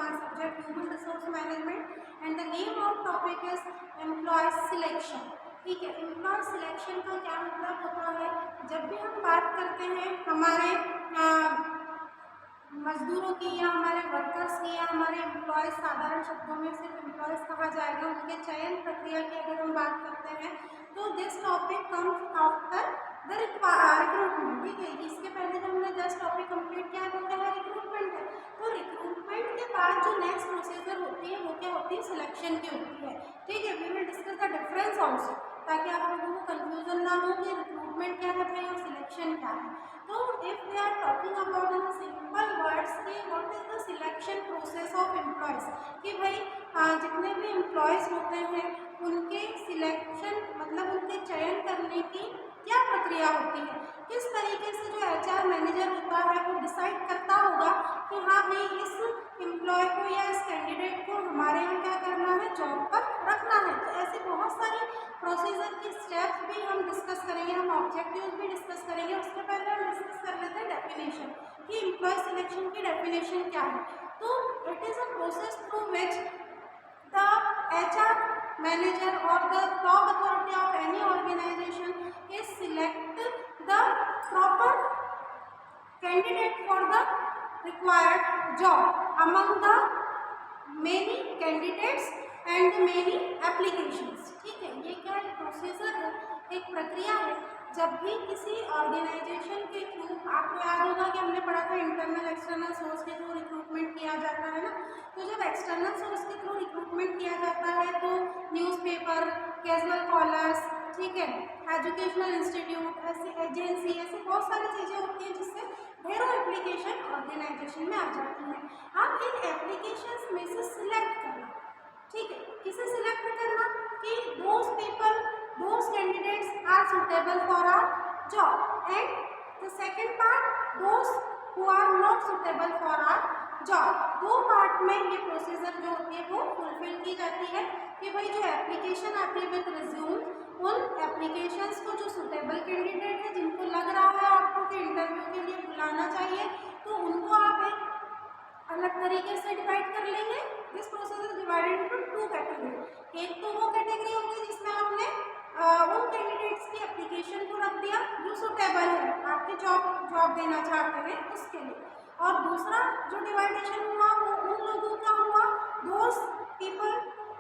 our subject human resource management and the name of topic is employee selection। ठीक है, employ selection का क्या मतलब होता है? जब भी हम बात करते हैं हमारे मजदूरों की या हमारे वर्कर्स की या हमारे एम्प्लॉयज़, साधारण शब्दों में सिर्फ एम्प्लॉयज़ कहा जाएगा, उनके चयन प्रक्रिया की अगर हम बात करते हैं तो this topic comes after the recruitment. ठीक है, इसके पहले जो हमने 10 टॉपिक कंप्लीट किया वो क्या है? रिक्रूटमेंट है। तो रिक्रूटमेंट के बाद जो नेक्स्ट प्रोसीजर होती है वो क्या होती है? सिलेक्शन की होती है। ठीक है, we will discuss the difference also, ताकि आप लोगों को कंफ्यूजन ना हो कि रिक्रूटमेंट क्या है भाई और सिलेक्शन क्या है। तो if we are talking about in simple words कि what is the selection process of employees, कि भाई जितने भी एम्प्लॉयज़ होते हैं उनके सिलेक्शन मतलब उनके चयन करने की क्या प्रक्रिया होती है, किस तरीके से जो एचआर मैनेजर होता है वो डिसाइड करता होगा कि हाँ भाई इस एम्प्लॉय को या इस कैंडिडेट को हमारे यहाँ क्या करना है? जॉब पर रखना है। तो ऐसे बहुत सारी प्रोसीजर की स्टेप्स भी हम डिस्कस करेंगे, हम ऑब्जेक्टिव्स भी डिस्कस करेंगे। उसके पहले हम डिस्कस कर लेते हैं डेफिनेशन कि एम्प्लॉय सिलेक्शन की डेफिनेशन क्या है। तो it is a process through which the HR manager or the top authority of any organization is select the proper candidate for the required job among the many candidates and many applications। ठीक है, ये क्या एक procedure है, एक प्रक्रिया है। जब भी किसी ऑर्गेनाइजेशन के थ्रू, आपको याद होगा कि हमने पढ़ा था इंटरनल एक्सटर्नल सोर्स के थ्रू रिक्रूटमेंट किया जाता है ना। तो जब एक्सटर्नल सोर्स के थ्रू रिक्रूटमेंट किया जाता है तो न्यूज़पेपर, कैजुअल कॉलर्स, ठीक है, एजुकेशनल इंस्टीट्यूट, ऐसी एजेंसी, ऐसी बहुत सारी चीज़ें होती हैं जिससे ढेरों एप्लीकेशन ऑर्गेनाइजेशन में आ जाती हैं। अब इन एप्लीकेशंस में से सिलेक्ट करना, ठीक है, किसे सिलेक्ट करना कि those people, those candidates are suitable for our job and the second part those who are not suitable for our job. दो पार्ट में ये प्रोसीजर जो होती है वो फुलफिल की जाती है कि भाई जो एप्लीकेशन आती है विद रिज्यूम, उन एप्लीकेशंस को जो सुटेबल कैंडिडेट है जिनको लग रहा है आपको कि इंटरव्यू के लिए बुलाना चाहिए, तो उनको आप एक अलग तरीके से डिवाइड कर लेंगे। This process is divided into 2 category. एक तो वो कैटेगरी होगी जिसमें आपने उन कैंडिडेट्स की एप्लीकेशन को रख दिया जो सुटेबल है, आपके जॉब देना चाहते हैं उसके लिए, और दूसरा जो डिवाइडेशन हुआ वो उन लोगों का हुआ दोज पीपल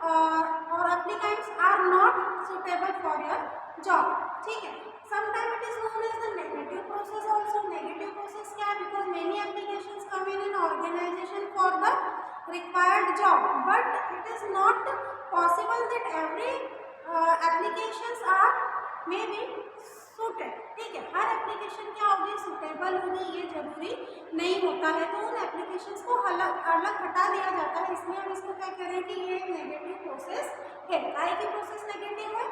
और applicants are not suitable for your job। ठीक है, sometimes it is known as the negative process also। negative process क्या है? because many applications come in an organization for the required job but it is not possible that every applications are maybe suited। ठीक है, हर application क्या होगी? Suitable होगी, ये जरूरी नहीं होता है। तो उन एप्लीकेशंस को अलग हटा दिया जाता है, इसलिए हम इसको क्या करें कि ये एक नेगेटिव प्रोसेस है। काय की प्रोसेस नेगेटिव है?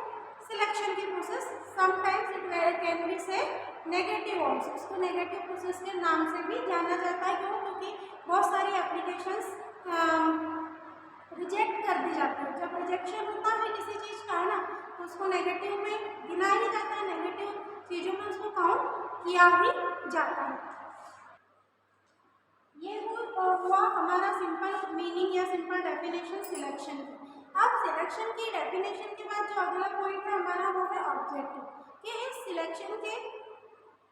सिलेक्शन की process. Sometimes it can be से नेगेटिव ऑल्सो। इसको नेगेटिव प्रोसेस के नाम से भी जाना जाता है। क्यों? क्योंकि बहुत सारी एप्लीकेशंस रिजेक्ट कर दी जाती है। जब रिजेक्शन होता है किसी चीज़ का ना तो उसको नेगेटिव में गिना ही जाता है, नेगेटिव चीज़ों में उसको काउंट किया ही जाता है। ये हुआ हमारा सिंपल मीनिंग या सिंपल डेफिनेशन सिलेक्शन की। अब सिलेक्शन की डेफिनेशन के बाद जो अगला पॉइंट है हमारा वो है ऑब्जेक्टिव, कि इस सिलेक्शन के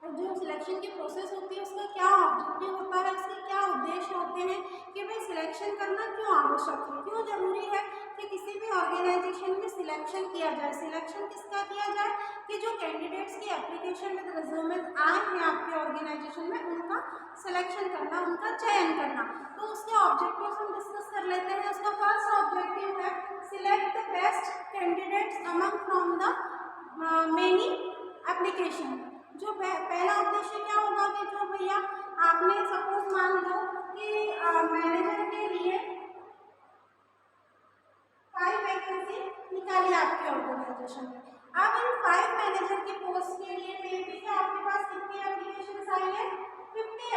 जो सिलेक्शन की प्रोसेस होती है उसका क्या ऑब्जेक्टिव होता है, उसके क्या उद्देश्य होते हैं, कि भाई सिलेक्शन करना क्यों आवश्यक है, क्यों जरूरी है कि किसी भी ऑर्गेनाइजेशन में सिलेक्शन किया जाए। सिलेक्शन किसका किया जाए? कि जो कैंडिडेट्स की एप्लीकेशन विद रिज्यूमेस आए हैं आपके ऑर्गेनाइजेशन में उनका सिलेक्शन करना, उनका चयन करना। तो उसके ऑब्जेक्टिव्स हम डिस्कस कर लेते हैं। उसका फर्स्ट ऑब्जेक्टिव है select the best candidates among from the many application. जो पहला उद्देश्य क्या होगा कि जो भैया आपने सपोज मान लो कि मैनेजर के लिए 5 वैकेंसी निकाली आपके ऑर्गेनाइजेशन में। अब इन 5 मैनेजर की पोस्ट के लिए मे बी आपके पास कितनी एप्लीकेशन आई है? 50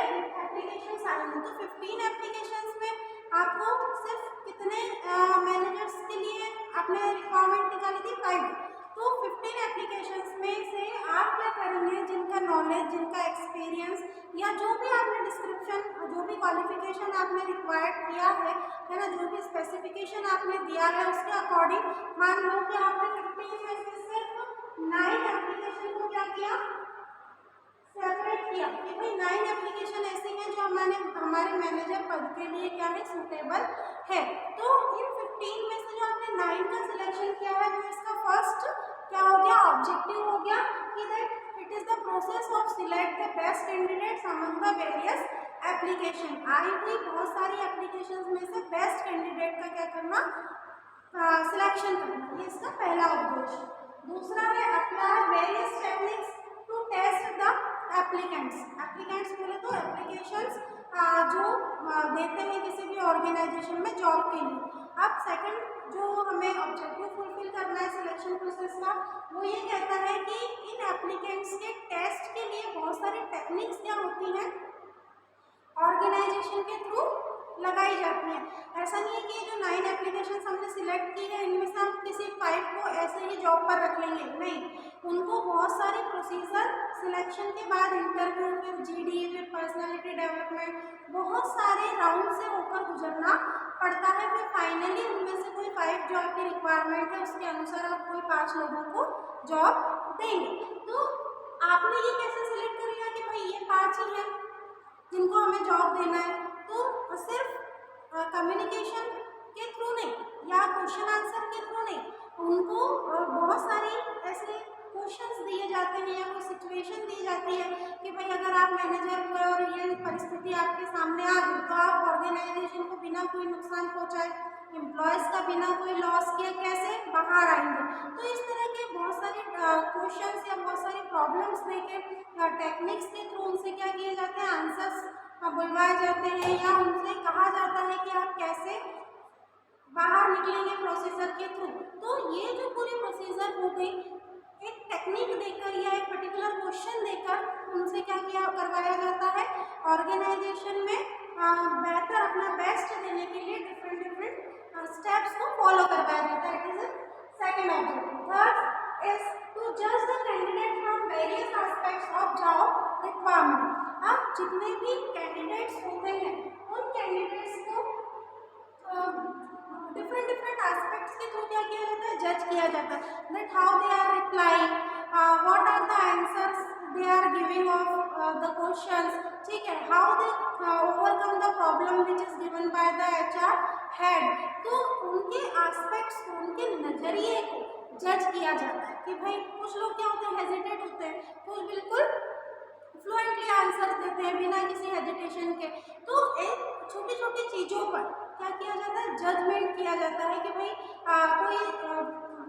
एप्लीकेशन आई है। तो 15 एप्लीकेशन में आपको सिर्फ कितने मैनेजर्स के लिए आपने रिक्वायरमेंट निकाली थी? 5। तो 15 एप्लीकेशंस में से आप क्या करेंगे? जिनका नॉलेज, जिनका एक्सपीरियंस या जो भी आपने डिस्क्रिप्शन, जो भी क्वालिफिकेशन आपने प्रोवाइड किया है ना, जो भी स्पेसिफिकेशन आपने दिया है उसके अकॉर्डिंग मान लो कि आपने 15 में से सिर्फ 9 एप्लीकेशन को क्या किया, सेपरेट किया कि भाई 9 एप्लीकेशन ऐसे हैं जो हमारे मैनेजर पद के लिए क्या है, सूटेबल है। तो इन 15 में से जो आपने 9 का सिलेक्शन किया है, तो इसका फर्स्ट क्या हो गया, ऑब्जेक्टिव हो गया कि that it is the process of select the best candidates among the various application. आई हुई बहुत सारी एप्लीकेशन में से बेस्ट कैंडिडेट का क्या करना, सिलेक्शन करना, ये इसका पहला उद्देश्य। दूसरा है apply various techniques to test the applicants बोले तो एप्लीकेशंस जो देते हैं किसी भी ऑर्गेनाइजेशन में जॉब के लिए। अब सेकंड जो हमें ऑब्जेक्टिव फुलफिल करना है सिलेक्शन प्रोसेस का, वो ये कहता है कि इन एप्लीकेंट्स के टेस्ट के लिए बहुत सारी टेक्निक्स क्या होती हैं, ऑर्गेनाइजेशन के थ्रू लगाई जाती है। ऐसा नहीं है कि जो 9 एप्लीकेशन हमने सिलेक्ट की है इनमें से हम किसी 5 को ऐसे ही जॉब पर रख लेंगे, नहीं, उनको बहुत सारे प्रोसीजर सिलेक्शन के बाद इंटरव्यू, फिर जीडी, फिर पर्सनालिटी डेवलपमेंट, बहुत सारे राउंड से होकर गुजरना पड़ता है। फिर फाइनली उनमें से कोई 5 जॉब की रिक्वायरमेंट है, उसके अनुसार आप कोई 5 लोगों को जॉब देंगे। तो आपने ये कैसे सिलेक्ट कर लिया कि भाई ये 5 ही हैं जिनको हमें जॉब देना है, तो सिर्फ कम्युनिकेशन के थ्रू नहीं या क्वेश्चन आंसर के थ्रू नहीं, उनको बहुत सारी ऐसे क्वेश्चंस दिए जाते हैं या कोई सिचुएशन दी जाती है कि भाई अगर आप मैनेजर हुए और ये परिस्थिति आपके सामने आ गई तो आप ऑर्गेनाइजेशन को बिना कोई नुकसान पहुंचाए, एम्प्लॉयज़ का बिना कोई लॉस किए कैसे बाहर आएंगे। तो इस तरह के बहुत सारे क्वेश्चंस या बहुत सारी प्रॉब्लम्स देके टेक्निक्स के थ्रू उनसे क्या किए जाते हैं, आंसर्स बुलवाए जाते हैं या उनसे कहा जाता है कि आप कैसे बाहर निकलेंगे प्रोसीजर के थ्रू। तो ये जो पूरी प्रोसीजर हो गई, एक टेक्निक देकर या एक पर्टिकुलर क्वेश्चन देकर उनसे क्या किया करवाया जाता है, ऑर्गेनाइजेशन में बेहतर अपना बेस्ट देने के लिए डिफरेंट स्टेप्स को फॉलो करवाया जाता है। It is second objective. Third is to जज the candidate from various aspects of job requirement. अब जितने भी कैंडिडेट्स होते हैं उन कैंडिडेट्स को डिफरेंट एस्पेक्ट्स के थ्रू क्या किया जाता है, जज किया जाता है। That how they are replying, what are the answers they are giving of the questions, ठीक है, how they overcome the problem which is given by the HR head. तो उनके एस्पेक्ट्स को, उनके नजरिए को जज किया जाता है कि भाई कुछ लोग क्या होते हैं, हेजिटेट होते हैं, कुछ बिल्कुल फ्लुएंटली आंसर देते हैं बिना किसी हेजिटेशन के। तो एक छोटी छोटी चीज़ों पर क्या किया जाता है, जजमेंट किया जाता है कि भाई कोई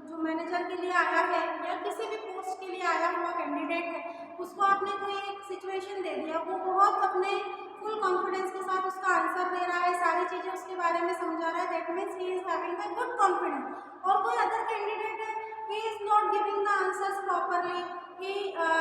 जो मैनेजर के लिए आया है या किसी भी पोस्ट के लिए आया हुआ कैंडिडेट है, उसको आपने कोई एक सिचुएशन दे दिया, वो बहुत अपने फुल कॉन्फिडेंस के साथ उसका आंसर दे रहा है, सारी चीज़ें उसके बारे में समझा रहा है, that means he is having the good confidence. और कोई अदर कैंडिडेट है, he is not giving the answers properly, he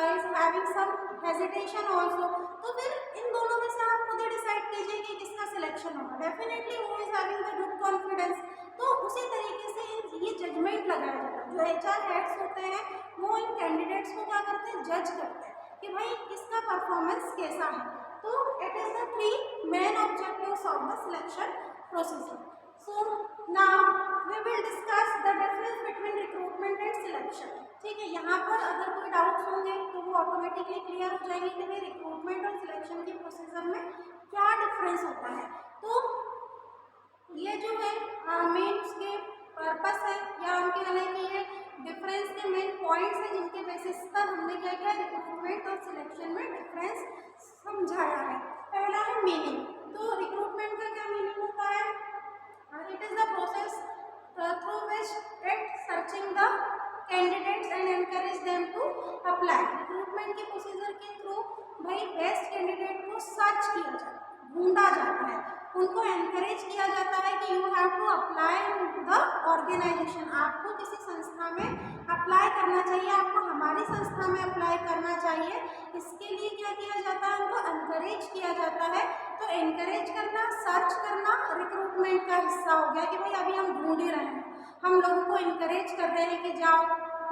is having some hesitation also। तो फिर इन दोनों में से आप खुद ही डिसाइड कीजिए कि किसका सिलेक्शन होगा। Definitely who is having the good confidence। तो उसी तरीके से ये जजमेंट लगाया जाता है। जो एचआर हेड्स होते हैं वो इन कैंडिडेट्स को क्या करते हैं, जज करते हैं कि भाई किसका परफॉर्मेंस कैसा है। तो it is the 3 main objectives of the selection procedure. So now we will discuss the difference between recruitment and selection. ठीक है, यहाँ पर अगर कोई डाउट्स होंगे तो वो ऑटोमेटिकली क्लियर हो जाएंगे कि भाई रिक्रूटमेंट और सिलेक्शन के प्रोसीजर में क्या डिफरेंस होता है। तो ये जो है मेन उसके पर्पस है या हम कह लें कि ये डिफरेंस के मेन पॉइंट्स हैं जिनके बेसिस पर हमने क्या किया, रिक्रूटमेंट और सिलेक्शन में डिफरेंस समझाया है। पहला है मीनिंग। तो रिक्रूटमेंट का क्या मीनिंग होता है, it is the process through which it searching the candidates and encourage them to apply. Recruitment के प्रोसीजर के थ्रू भाई बेस्ट कैंडिडेट को सर्च किया जाता है, ढूंढा जाता है, उनको एनकरेज किया जाता है कि you have to apply the organization. आपको किसी संस्था में अप्लाई करना चाहिए, आपको हमारी संस्था में अप्लाई करना चाहिए। इसके लिए क्या किया जाता है, उनको एनकरेज किया जाता है। तो एनकरेज करना, सर्च करना रिक्रूटमेंट का हिस्सा हो गया कि भाई अभी हम ढूंढ ही रहे हैं, हम लोगों को इनकरेज कर रहे हैं कि जाओ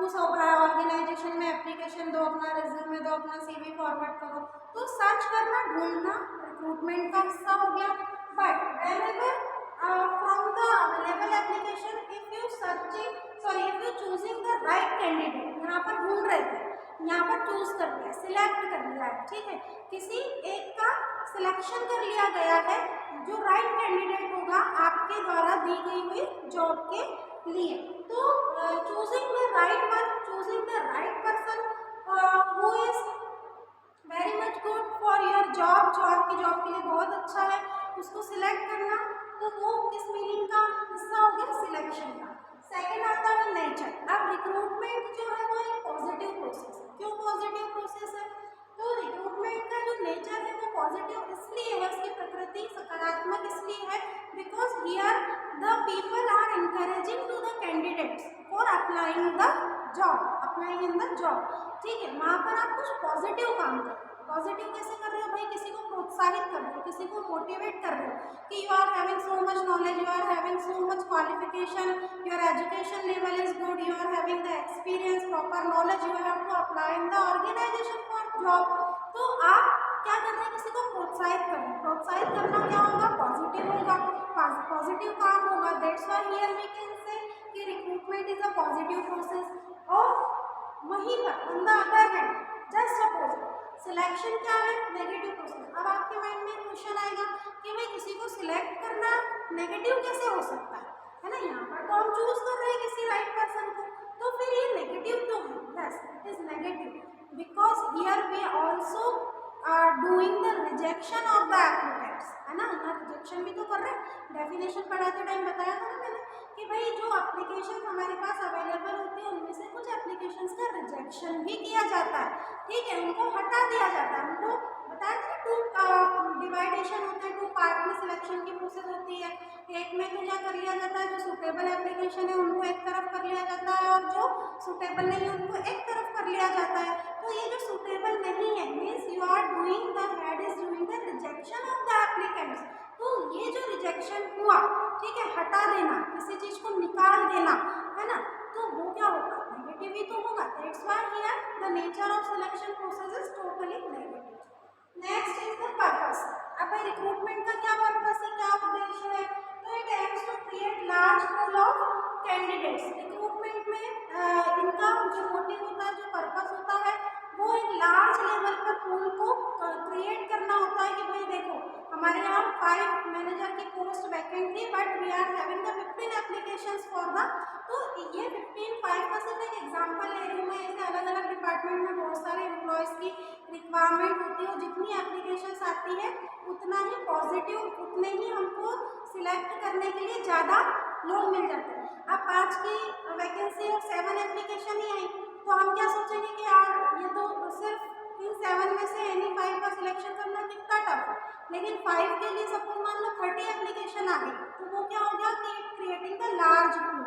उस ऑर्गेनाइजेशन में एप्लीकेशन दो, अपना रिज्यूमे दो, अपना सीवी फॉरवर्ड करो। तो सर्च करना, ढूंढना रिक्रूटमेंट का हिस्सा हो गया। but whenever from the available application, if you choosing the right candidate, यहाँ पर ढूंढ रहे थे, यहाँ पर चूज कर लिया, सिलेक्ट कर लिया, ठीक है, किसी एक का सिलेक्शन कर लिया गया है जो राइट कैंडिडेट होगा आपके द्वारा दी गई हुई जॉब के लिए, तो choosing the right one, choosing the right person who is very much good for your job, जो आपकी जॉब के लिए बहुत अच्छा है, उसको सिलेक्ट करना, तो वो किस मीनिंग का हिस्सा हो गया, सिलेक्शन का। सेकेंड आता है नेचर। अब रिक्रूटमेंट जो है वो एक पॉजिटिव प्रोसेस है। क्यों पॉजिटिव प्रोसेस है? तो रिक्रूटमेंट का जो नेचर है वो पॉजिटिव इसलिए है, उसकी प्रकृति सकारात्मक इसलिए है because here the people are encouraging to the candidates for applying the job, applying in the job, ठीक है। वहाँ पर आप कुछ पॉजिटिव काम कर रहे हो। पॉजिटिव कैसे कर रहे हो भाई? किसी को प्रोत्साहित कर रहे हो, किसी को मोटिवेट कर रहे हो कि you are having so much knowledge, you are having so much qualification, your education level is good, you are having the experience, proper knowledge, you have to apply in the organization for job. तो आप क्या कर रहे हैं? किसी को प्रोत्साहित कर रहे हैं। प्रोत्साहित करना क्या होगा? पॉजिटिव होगा, पॉजिटिव काम होगा। That's why here we can say कि recruitment is a positive process. और वहीं पर on the other hand just suppose selection क्या है? Negative process. अब आपके माइंड में क्वेश्चन आएगा कि भाई किसी को सिलेक्ट करना नेगेटिव कैसे हो सकता है ना? यहाँ पर तो हम चूज कर रहे हैं किसी राइट पर्सन को, तो फिर ये नेगेटिव क्यों है? Yes, it is negative because here we also doing the rejection of the applicants, है ना? यहाँ रिजेक्शन भी तो कर रहे हैं। डेफिनेशन पढ़ाते टाइम बताया था ना मैंने कि भाई जो एप्लीकेशन हमारे पास अवेलेबल होती है उनमें से कुछ एप्लीकेशंस का रिजेक्शन भी किया जाता है, ठीक है, उनको हटा दिया जाता है। उनको बताया था टू डिवाइडेशन होते हैं, टू पार्ट में सिलेक्शन की प्रोसेस होती है। एक में तो क्या कर लिया जाता है, जो सुटेबल एप्लीकेशन है उनको एक तरफ कर लिया जाता है और जो सुटेबल नहीं है उनको एक तरफ कर लिया जाता है। तो ये जो सुटेबल नहीं है means you are doing the head is doing the rejection of the applicants. तो ये जो रिजेक्शन हुआ, ठीक है, हटा देना, किसी चीज को निकाल देना, है ना, तो वो क्या होगा? नेगेटिव ही तो होगा। That's why here the nature of selection process is totally negative. Next is the purpose. अब भाई रिक्रूटमेंट का क्या पर्पस है, क्या उद्देश्य है? तो it aims to create large pool of candidates. Recruitment में इनका जो मोटिव होता है, जो पर्पस होता है, वो एक लार्ज लेवल पर पूल को क्रिएट करना होता है कि भाई देखो हमारे यहाँ 5 मैनेजर की पोस्ट वैकेंट थी but we are having the 15 applications for the. तो ये 15 का सिर्फ एक एग्जांपल ले रही हूँ मैं। ऐसे अलग अलग डिपार्टमेंट में बहुत सारे एम्प्लॉयज़ की रिक्वायरमेंट होती है, जितनी एप्लीकेशंस आती है उतना ही पॉजिटिव, उतने ही हमको सिलेक्ट करने के लिए ज़्यादा लोग मिल जाते हैं। अब 5 की वैकेंसी और 7 एप्लीकेशन ही आई तो हम क्या सोचेंगे कि यार ये तो सिर्फ इन 7 में से एनी 5 का सिलेक्शन करना कितना टफ है। लेकिन 5 के लिए सपोज मान लो 30 एप्लीकेशन आ गई तो वो क्या हो गया कि क्रिएटिंग द लार्ज पूल।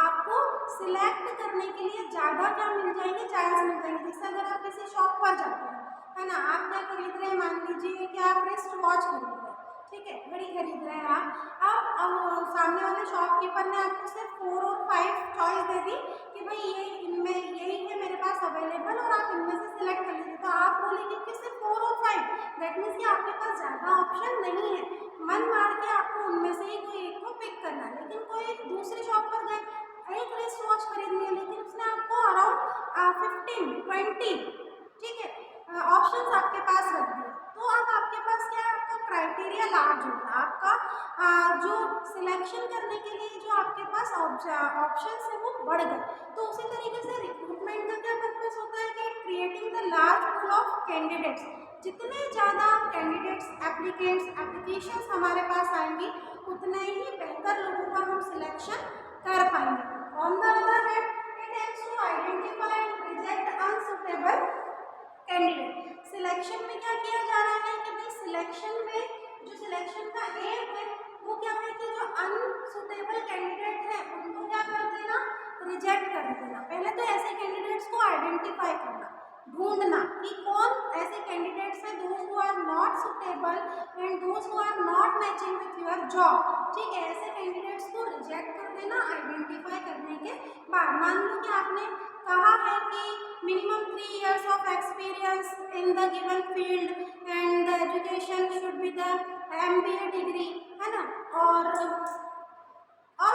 आपको सिलेक्ट करने के लिए ज़्यादा क्या मिल जाएंगे, चांस मिल जाएंगे। जैसे अगर आप किसी शॉप पर जाते हैं, है ना, आप क्या खरीद रहे हैं? मान लीजिए कि आप रिस्ट वॉच खरीद रहे हैं, ठीक है, घड़ी खरीद रहे हैं आप सामने वाले शॉपकीपर ने आपको सिर्फ 4 और 5 चॉइस दे दी कि भाई ये इनमें यही है मेरे पास अवेलेबल और आप इनमें से सिलेक्ट कर लीजिए, तो आप बोलेंगे कि सिर्फ 4 और 5, दैट मीन्स कि आपके पास ज़्यादा ऑप्शन नहीं है, मन मार के आपको उनमें से ही कोई एक को पिक करना है। लेकिन कोई दूसरी शॉप पर गए, एक रिस्ट वॉच खरीद लिया, लेकिन उसने आपको अराउंड 15, 20, ठीक है, ऑप्शंस आपके पास रख दिए, तो अब आपके पास क्या है, आपका क्राइटेरिया लार्ज होगा, आपका जो सिलेक्शन करने के लिए जो आपके पास ऑप्शंस है वो बढ़ गए। तो उसी तरीके से रिक्रूटमेंट का क्या पर्पस होता है कि creating the large pool of candidates. जितने ज़्यादा कैंडिडेट्स, एप्लीकेशंस हमारे पास आएंगी उतने ही बेहतर लोगों का हम सिलेक्शन कर पाएंगे। On the other hand it helps to identify and reject unsuitable candidate. Selection में क्या किया जा रहा है कि भाई सिलेक्शन में जो सिलेक्शन का एम है वो क्या है कि जो अनसुटेबल कैंडिडेट है उनको क्या कर देना, रिजेक्ट कर देना। पहले तो ऐसे कैंडिडेट्स को आइडेंटिफाई करना, ढूंढना कि कौन ऐसे कैंडिडेट्स हैं those who are not suitable and those who are not matching with your job, ठीक है, ऐसे कैंडिडेट्स को रिजेक्ट कर देना आइडेंटिफाई करने के बाद। मान लो कि आपने कहा है कि minimum 3 years of experience in the given field and the education should be the MBA degree, है ना, और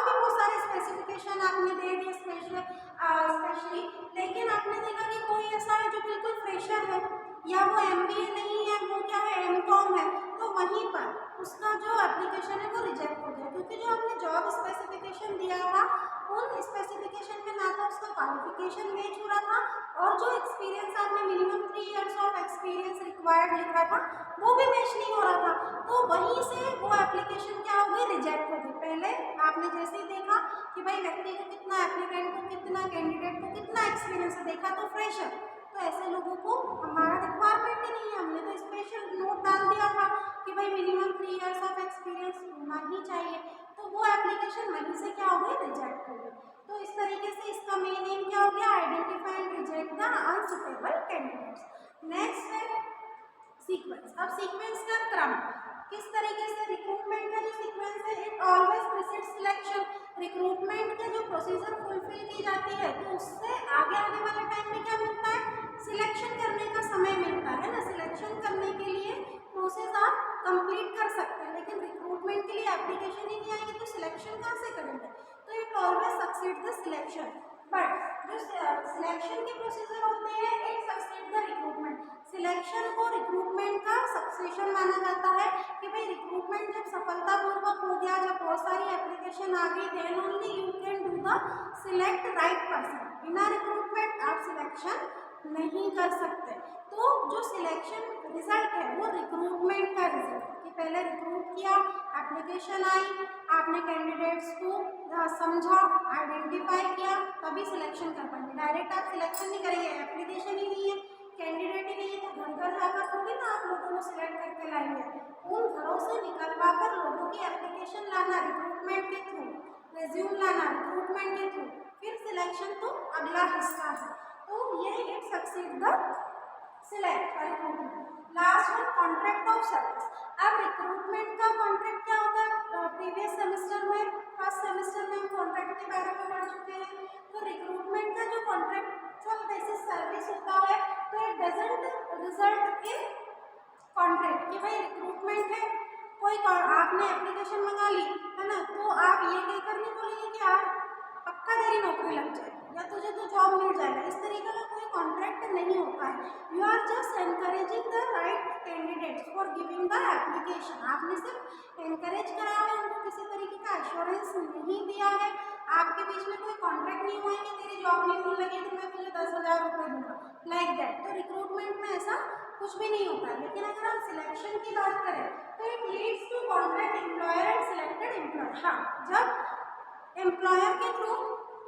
भी बहुत सारे स्पेसिफिकेशन आपने दे दिए स्पेशली। लेकिन आपने देखा कि कोई ऐसा है जो बिल्कुल फ्रेशर है या वो MBA नहीं है, वो क्या है MCOM है, तो वहीं पर उसका जो एप्लीकेशन है वो रिजेक्ट हो गया, क्योंकि जो आपने जॉब स्पेसिफिकेशन दिया था उन स्पेसिफिकेशन में ना तो उसका क्वालिफिकेशन मैच हो रहा था और जो एक्सपीरियंस आपने minimum 3 years of experience required लिखा था वो भी मैच नहीं हो रहा था। तो वहीं से वो एप्लीकेशन क्या हो गई, रिजेक्ट हो गई। पहले आपने जैसे ही देखा कि भाई व्यक्ति को कितना, एप्लीकेंट को कितना, कैंडिडेट को कितना एक्सपीरियंस है, देखा तो फ्रेशर, तो ऐसे लोगों को हमारा रिक्वायरमेंट ही नहीं है, हमने तो स्पेशल नोट डाल दिया था कि भाई मिनिमम 3 इयर्स ऑफ एक्सपीरियंस होना ही चाहिए, तो वो एप्लीकेशन वहीं से क्या हो गई, रिजेक्ट हो गई। तो इस तरीके से इसका मेन एम क्या हो गया, identify and reject the unsuitable candidates. Next है सीक्वेंस। अब सीक्वेंस का क्रम किस तरीके से, रिक्रूटमेंट का जो सीक्वेंस है it always precedes selection. Recruitment के जो प्रोसीजर फुलफिल की जाती है तो उससे आगे आने वाले टाइम में क्या मिलता है, सिलेक्शन करने का समय मिलता है ना। सिलेक्शन करने के लिए प्रोसेस आप कंप्लीट कर सकते हैं, लेकिन रिक्रूटमेंट के लिए एप्लीकेशन ही नहीं आएगी तो सिलेक्शन कहाँ से करेंगे। तो it always succeed the selection, but जो सिलेक्शन के प्रोसीजर होते हैं it succeed the recruitment. Selection को रिक्रूटमेंट का सक्सेशन माना जाता है कि भाई रिक्रूटमेंट जब सफलतापूर्वक हो गया, जब बहुत सारी एप्लीकेशन आ गई, then only you can do the select right person. बिना रिक्रूटमेंट आप सिलेक्शन नहीं कर सकते। तो जो सिलेक्शन रिजल्ट है वो रिक्रूटमेंट का रिजल्ट है कि पहले रिक्रूट किया, एप्लीकेशन आई, आपने कैंडिडेट्स को समझा, आइडेंटिफाई किया, तभी सिलेक्शन कर पाएंगे। डायरेक्ट आप सिलेक्शन नहीं करेंगे, एप्लीकेशन ही नहीं है, कैंडिडेट ही नहीं है, तो घर घर जाकर थोड़ी ना आप लोगों को सिलेक्ट करके लाएंगे। उन घरों से निकलवा कर लोगों की एप्लीकेशन लाना रिक्रूटमेंट के थ्रू, रेज्यूम लाना रिक्रूटमेंट के थ्रू, फिर सिलेक्शन तो अगला हिस्सा है। तो ये it succeed the select recruitment. Last one contract of service. अब रिक्रूटमेंट का कॉन्ट्रैक्ट क्या होता है, प्रीवियस सेमेस्टर में, फर्स्ट सेमेस्टर में हम कॉन्ट्रैक्ट के बारे में पढ़ चुके हैं। तो रिक्रूटमेंट का जो कॉन्ट्रैक्चुअल बेसिस सर्विस होता है तो it doesn't result in contract कि भाई रिक्रूटमेंट है, कोई आपने एप्लीकेशन मंगा ली है ना, तो आप ये कहकर नहीं बोलेंगे कि यार पक्का तेरी नौकरी लग जाए या तुझे तो जॉब मिल जाएगा, इस तरीके का कोई कॉन्ट्रैक्ट नहीं होता है। You are just encouraging the right candidates for giving the application. आपने सिर्फ एनकरेज करा है, उनको किसी तरीके का एश्योरेंस नहीं दिया है, आपके बीच में कोई कॉन्ट्रैक्ट नहीं हुआ है कि तेरी जॉब नहीं मिल लगी तो मैं तुझे 10,000 रुपये दूंगा, लाइक दैट। तो रिक्रूटमेंट में ऐसा कुछ भी नहीं होता है। लेकिन अगर हम सिलेक्शन की बात करें तो it leads to contract employer and selected employer. हाँ, जब एम्प्लॉयर के थ्रू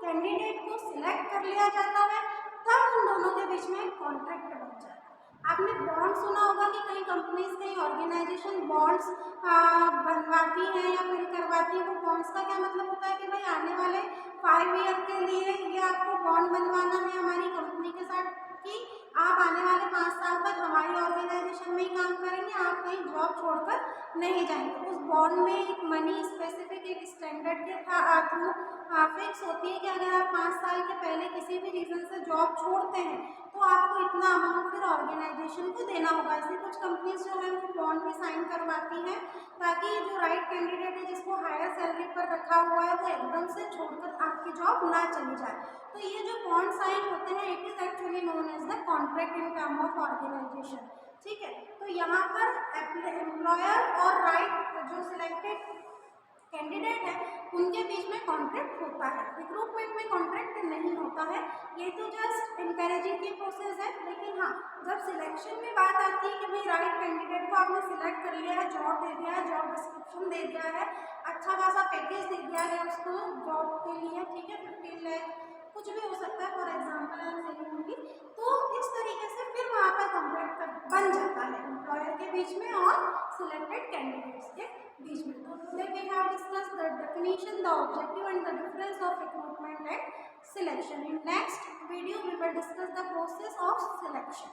कैंडिडेट को सिलेक्ट कर लिया जाता है तब उन दोनों के बीच में कॉन्ट्रैक्ट बन जाता है। आपने बॉन्ड सुना होगा कि कई कंपनीज, कई ऑर्गेनाइजेशन बॉन्ड्स बनवाती हैं या फिर करवाती है। वो बॉन्ड्स का क्या मतलब होता है कि भाई आने वाले 5 ईयर के लिए ये आपको बॉन्ड बनवाना है हमारी कंपनी के साथ कि आप आने वाले 5 साल तक हमारी ऑर्गेनाइजेशन में ही काम करेंगे, आप कहीं जॉब छोड़कर नहीं जाएंगे। उस बॉन्ड में एक मनी स्पेसिफिक एक स्टैंडर्ड के थ्रू फिक्स होती है कि अगर आप 5 साल के पहले किसी भी रीज़न से जॉब छोड़ते हैं तो आपको इतना अमाउंट फिर ऑर्गेनाइजेशन को देना होगा। इसलिए कुछ कंपनीज जो है वो बॉन्ड भी साइन करवाती हैं ताकि जो राइट कैंडिडेट है जिसको हायर सैलरी पर रखा हुआ है वो एकदम से छोड़कर आपकी जॉब ना चली जाए। तो ये जो बॉन्ड साइन होते हैं it is actually known as the contract in term of organization. ठीक है, तो यहाँ पर एम्प्लॉयर और राइट जो सिलेक्टेड कैंडिडेट है उनके बीच में कॉन्ट्रैक्ट होता है। रिक्रूटमेंट में कॉन्ट्रैक्ट नहीं होता है, ये तो जस्ट इनकरेजिंग की प्रोसेस है। लेकिन हाँ, जब सिलेक्शन में बात आती है कि भाई राइट कैंडिडेट को आपने सिलेक्ट कर लिया है, जॉब दे दिया है, जॉब डिस्क्रिप्शन दे दिया है, अच्छा खासा पैकेज दे दिया है उसको जॉब के लिए, ठीक है, 15 लाख कुछ भी हो सकता है for example I am saying only. तो इस तरीके से फिर वहाँ पर कॉन्ट्रैक्ट बन जाता है एम्प्लॉयर के बीच में और सिलेक्टेड कैंडिडेट्स के बीच में। तो today we have discussed the definition, the objective and the difference of recruitment and selection. In next video we will discuss the process of selection.